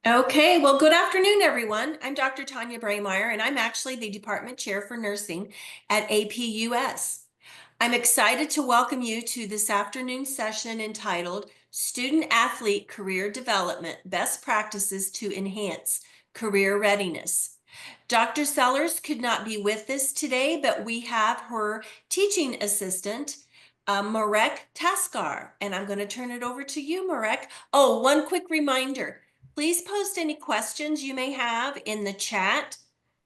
Okay, well, good afternoon, everyone. I'm Dr. Tanya Braymeyer, and I'm actually the Department Chair for Nursing at APUS. I'm excited to welcome you to this afternoon session entitled Student Athlete Career Development Best Practices to Enhance Career Readiness. Dr. Sellers could not be with us today, but we have her teaching assistant, Marek Taskar, and I'm going to turn it over to you, Marek. Oh, one quick reminder. Please post any questions you may have in the chat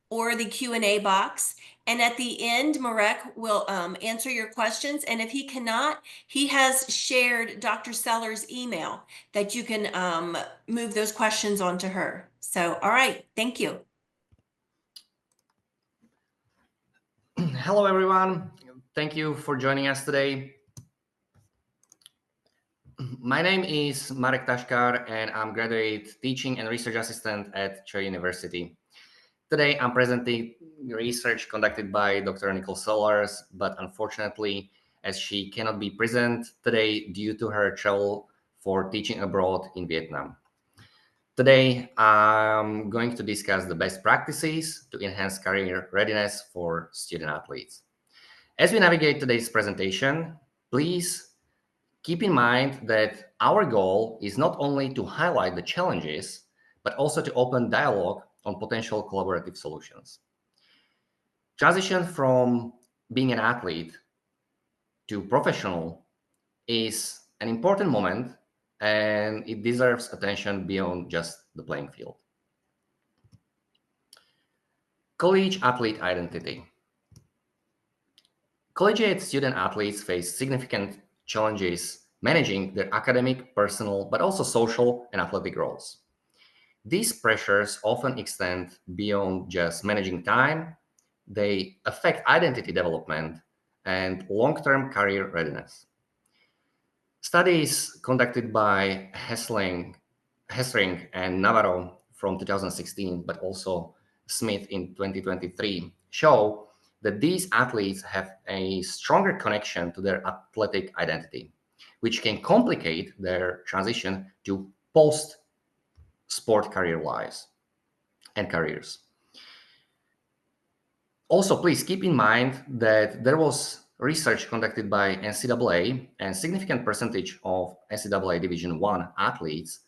or the Q&A box. And at the end, Marek will answer your questions. And if he cannot, he has shared Dr. Seller's email that you can move those questions on to her. So, all right, thank you. Hello, everyone. Thank you for joining us today. My name is Marek Tashkar, and I'm graduate teaching and research assistant at Troy University. Today, I'm presenting research conducted by Dr. Nicole Sellers, but unfortunately, as she cannot be present today due to her travel for teaching abroad in Vietnam. Today, I'm going to discuss the best practices to enhance career readiness for student athletes. As we navigate today's presentation, please keep in mind that our goal is not only to highlight the challenges, but also to open dialogue on potential collaborative solutions. Transition from being an athlete to professional is an important moment, and it deserves attention beyond just the playing field. College athlete identity. Collegiate student athletes face significant challenges managing their academic, personal, but also social and athletic roles. These pressures often extend beyond just managing time. They affect identity development and long-term career readiness. Studies conducted by Hessring and Navarro from 2016, but also Smith in 2023, show that these athletes have a stronger connection to their athletic identity, which can complicate their transition to post-sport career lives and careers. Also, please keep in mind that there was research conducted by NCAA, and significant percentage of NCAA Division I athletes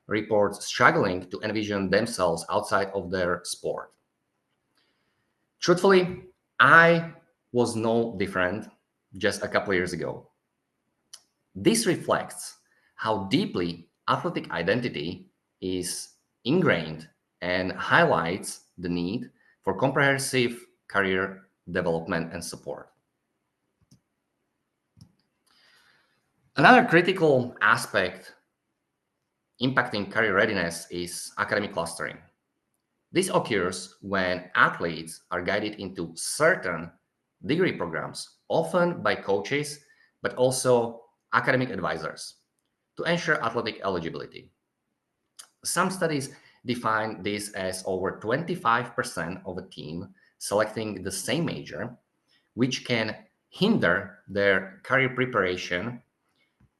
report struggling to envision themselves outside of their sport. Truthfully, I was no different just a couple of years ago. This reflects how deeply athletic identity is ingrained and highlights the need for comprehensive career development and support. Another critical aspect impacting career readiness is academic clustering. This occurs when athletes are guided into certain degree programs, often by coaches, but also academic advisors, to ensure athletic eligibility. Some studies define this as over 25% of a team selecting the same major, which can hinder their career preparation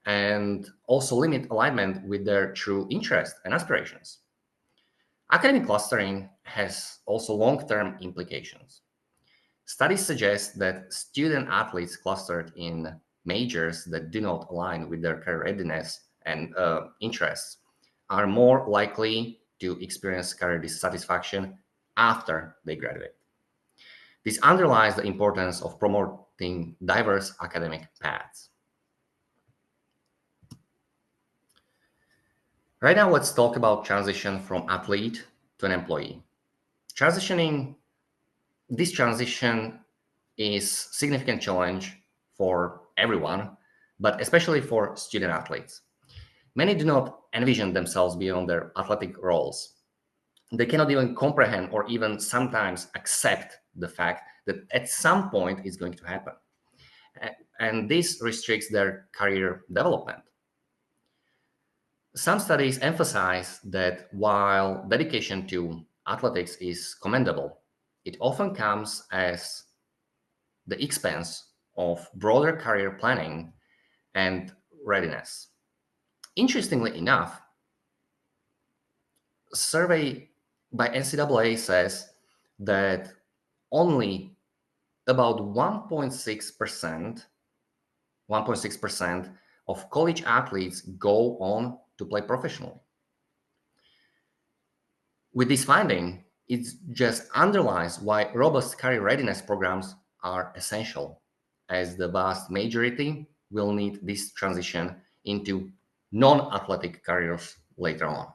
and also limit alignment with their true interests and aspirations. Academic clustering has also long-term implications. Studies suggest that student athletes clustered in majors that do not align with their career readiness and interests are more likely to experience career dissatisfaction after they graduate. This underlies the importance of promoting diverse academic paths. Right now, let's talk about transition from athlete to an employee. This transition is significant challenge for everyone, but especially for student athletes. Many do not envision themselves beyond their athletic roles. They cannot even comprehend or even sometimes accept the fact that at some point it's going to happen. And this restricts their career development. Some studies emphasize that while dedication to athletics is commendable, it often comes as the expense of broader career planning and readiness. Interestingly enough, survey by NCAA says that only about 1.6% of college athletes go on to play professionally. With this finding, it just underlines why robust career readiness programs are essential, as the vast majority will need this transition into non-athletic careers later on.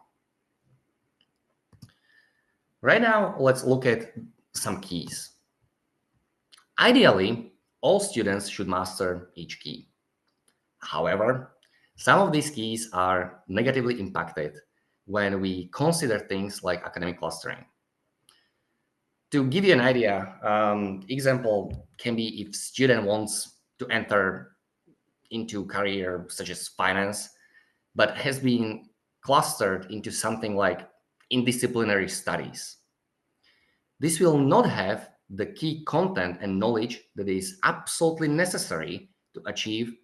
Right now, let's look at some keys. Ideally, all students should master each key. However, some of these keys are negatively impacted when we consider things like academic clustering. To give you an idea, example can be if student wants to enter into career such as finance, but has been clustered into something like interdisciplinary studies. This will not have the key content and knowledge that is absolutely necessary to achieve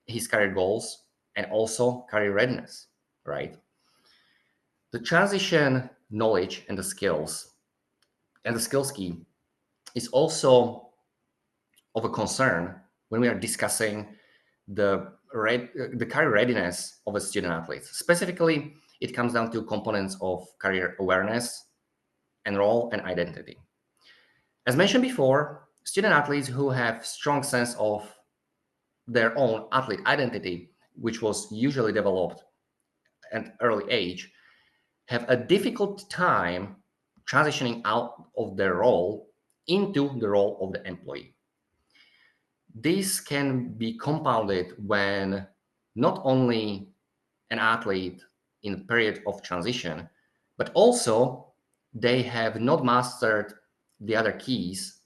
his career goals and also career readiness, right? The transition knowledge and the skills key is also of a concern when we are discussing the career readiness of a student athlete. Specifically, it comes down to components of career awareness and role and identity. As mentioned before, student athletes who have strong sense of their own athlete identity, which was usually developed at an early age, have a difficult time transitioning out of their role into the role of the employee. This can be compounded when not only an athlete in a period of transition, but also they have not mastered the other keys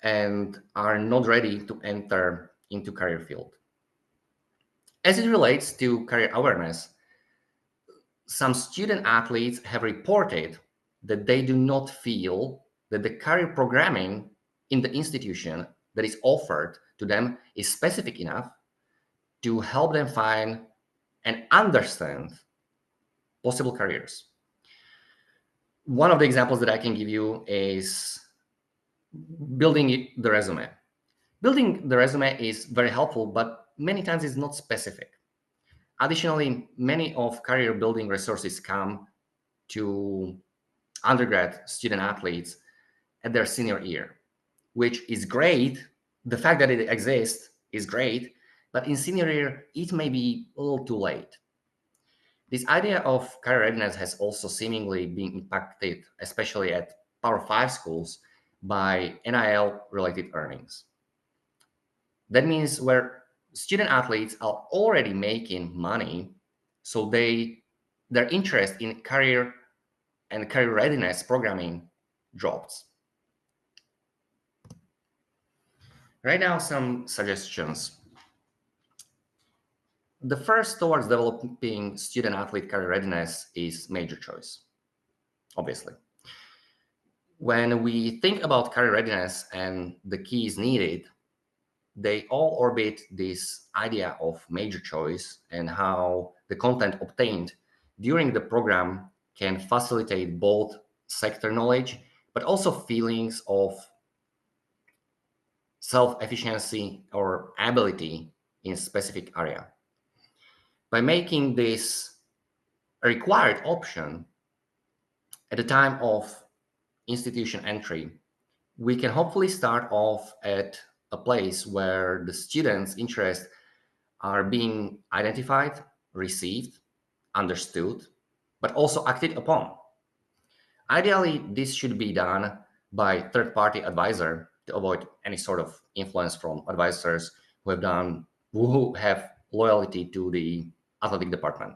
and are not ready to enter into career field. As it relates to career awareness, some student athletes have reported that they do not feel that the career programming in the institution that is offered to them is specific enough to help them find and understand possible careers. One of the examples that I can give you is building the resume. Building the resume is very helpful, but many times it's not specific. Additionally, many of career building resources come to undergrad student athletes at their senior year, which is great. The fact that it exists is great, but in senior year, it may be a little too late. This idea of career readiness has also seemingly been impacted, especially at Power 5 schools, by NIL related earnings. That means where student athletes are already making money, so their interest in career and career readiness programming drops. Right now, some suggestions. The first towards developing student athlete career readiness is major choice, obviously. When we think about career readiness and the keys needed, they all orbit this idea of major choice and how the content obtained during the program can facilitate both sector knowledge, but also feelings of self-efficiency or ability in a specific area. By making this a required option at the time of institution entry, we can hopefully start off at a place where the students' interests are being identified, received, understood, but also acted upon. Ideally, this should be done by third-party advisor to avoid any sort of influence from advisors who have loyalty to the athletic department.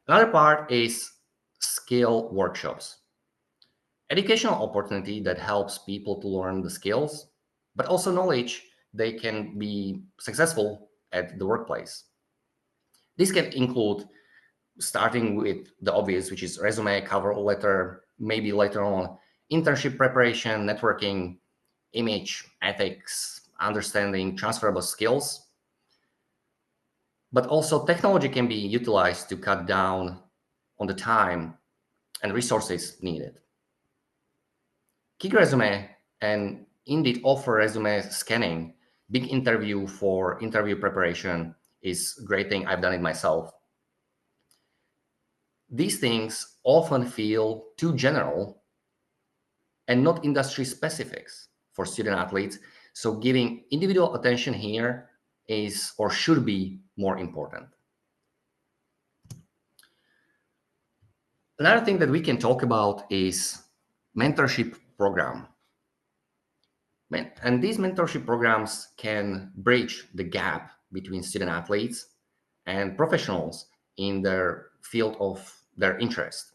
Another part is skill workshops. Educational opportunity that helps people to learn the skills, but also knowledge they can be successful at the workplace. This can include starting with the obvious, which is resume, cover letter, maybe later on internship preparation, networking, image, ethics, understanding transferable skills. But also technology can be utilized to cut down on the time and resources needed. Kick Resume and Indeed offer resume scanning. Big interview for interview preparation is a great thing. I've done it myself. These things often feel too general and not industry specifics for student athletes. So giving individual attention here is or should be more important. Another thing that we can talk about is mentorship program. And these mentorship programs can bridge the gap between student athletes and professionals in their field of their interest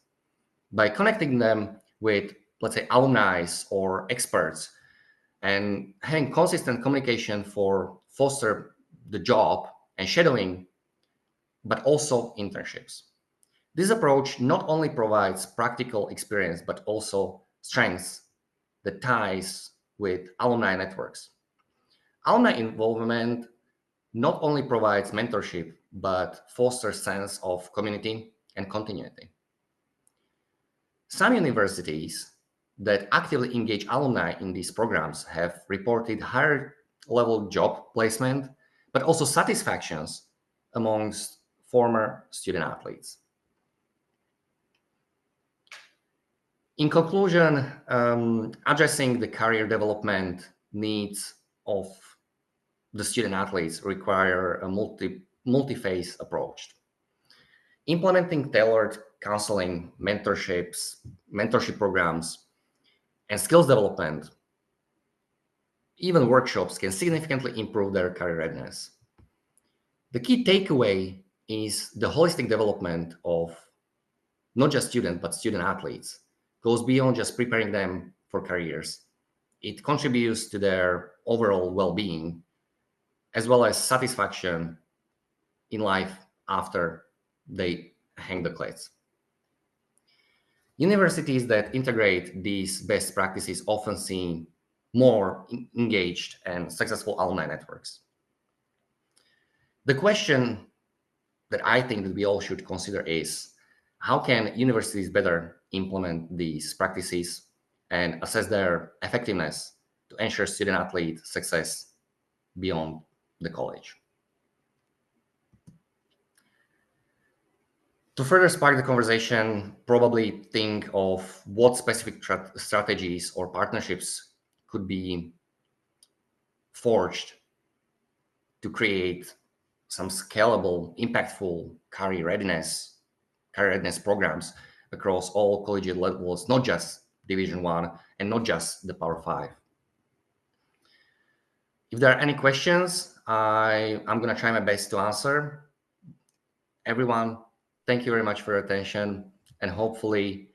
by connecting them with, let's say, alumni or experts and having consistent communication for foster the job and shadowing, but also internships. This approach not only provides practical experience, but also strengthens the ties with alumni networks. Alumni involvement not only provides mentorship, but fosters sense of community and continuity. Some universities that actively engage alumni in these programs have reported higher level job placement, but also satisfactions amongst former student athletes. In conclusion, addressing the career development needs of the student athletes require a multi-phase approach. Implementing tailored counseling, mentorship programs, and skills development, even workshops, can significantly improve their career readiness. The key takeaway is the holistic development of not just students, but student athletes goes beyond just preparing them for careers. It contributes to their overall well-being as well as satisfaction in life after they hang the cleats. Universities that integrate these best practices often see more engaged and successful alumni networks. The question that I think that we all should consider is how can universities better implement these practices and assess their effectiveness to ensure student athlete success beyond the college. To further spark the conversation, probably think of what specific strategies or partnerships could be forged to create some scalable, impactful career readiness programs across all collegiate levels, not just Division One and not just the Power Five. If there are any questions, I'm going to try my best to answer. Everyone, thank you very much for your attention, and hopefully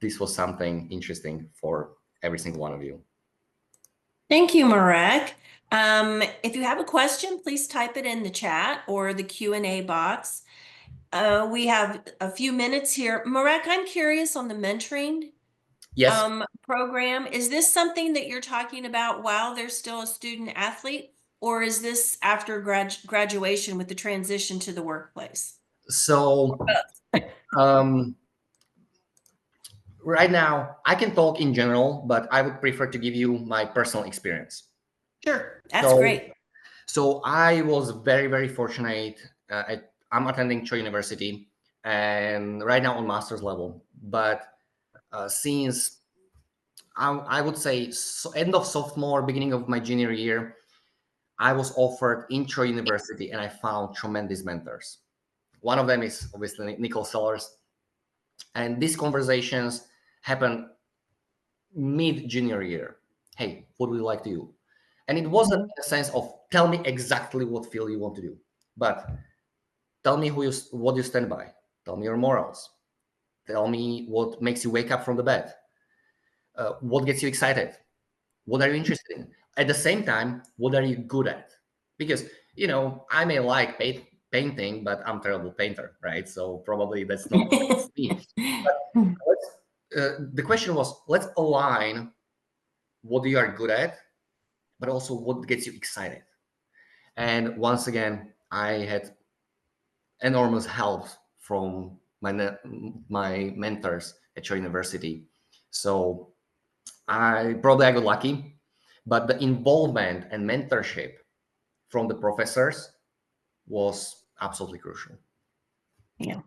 this was something interesting for every single one of you. Thank you, Marek. If you have a question, please type it in the chat or the Q&A box. We have a few minutes here. Marek, I'm curious on the mentoring Yes. program. Is this something that you're talking about while they're still a student athlete, or is this after graduation with the transition to the workplace? So right now, I can talk in general, but I would prefer to give you my personal experience. Sure, that's great. So I was very, very fortunate. I'm attending Cho University and right now on master's level. But since I would say end of sophomore, beginning of my junior year, I was offered intro university and I found tremendous mentors. One of them is obviously Nicole Sellers. And these conversations happened mid junior year. Hey, what would you like to do? And it wasn't in the sense of tell me exactly what field you want to do, but tell me what you stand by. Tell me your morals. Tell me what makes you wake up from the bed. What gets you excited? What are you interested in? At the same time, what are you good at? Because I may like painting, but I'm a terrible painter, right? So probably that's not me. But the question was, let's align what you are good at, but also what gets you excited. And once again, I had enormous help from my mentors at your university. So I got lucky, but the involvement and mentorship from the professors was absolutely crucial. Yeah.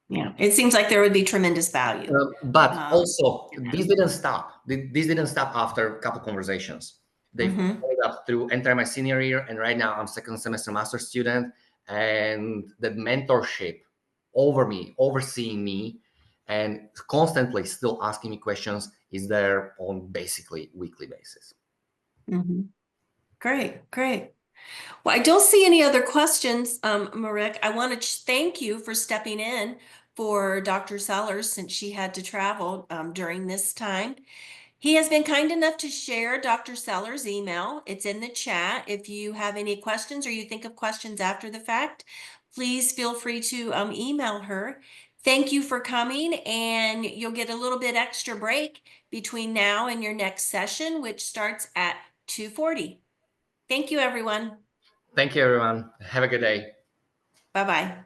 Yeah. It seems like there would be tremendous value. But also, In that. this didn't stop. This didn't stop after a couple conversations. They Mhm. followed up through entire my senior year, and right now I'm second semester master student, and the mentorship over me, overseeing me, and constantly still asking me questions is there on basically weekly basis. Mhm. Great, great. Well, I don't see any other questions, Marek. I want to thank you for stepping in for Dr. Sellers since she had to travel during this time. He has been kind enough to share Dr. Sellers' email. It's in the chat. If you have any questions or you think of questions after the fact, please feel free to email her. Thank you for coming, and you'll get a little bit extra break between now and your next session, which starts at 2:40. Thank you, everyone. Thank you, everyone. Have a good day. Bye-bye.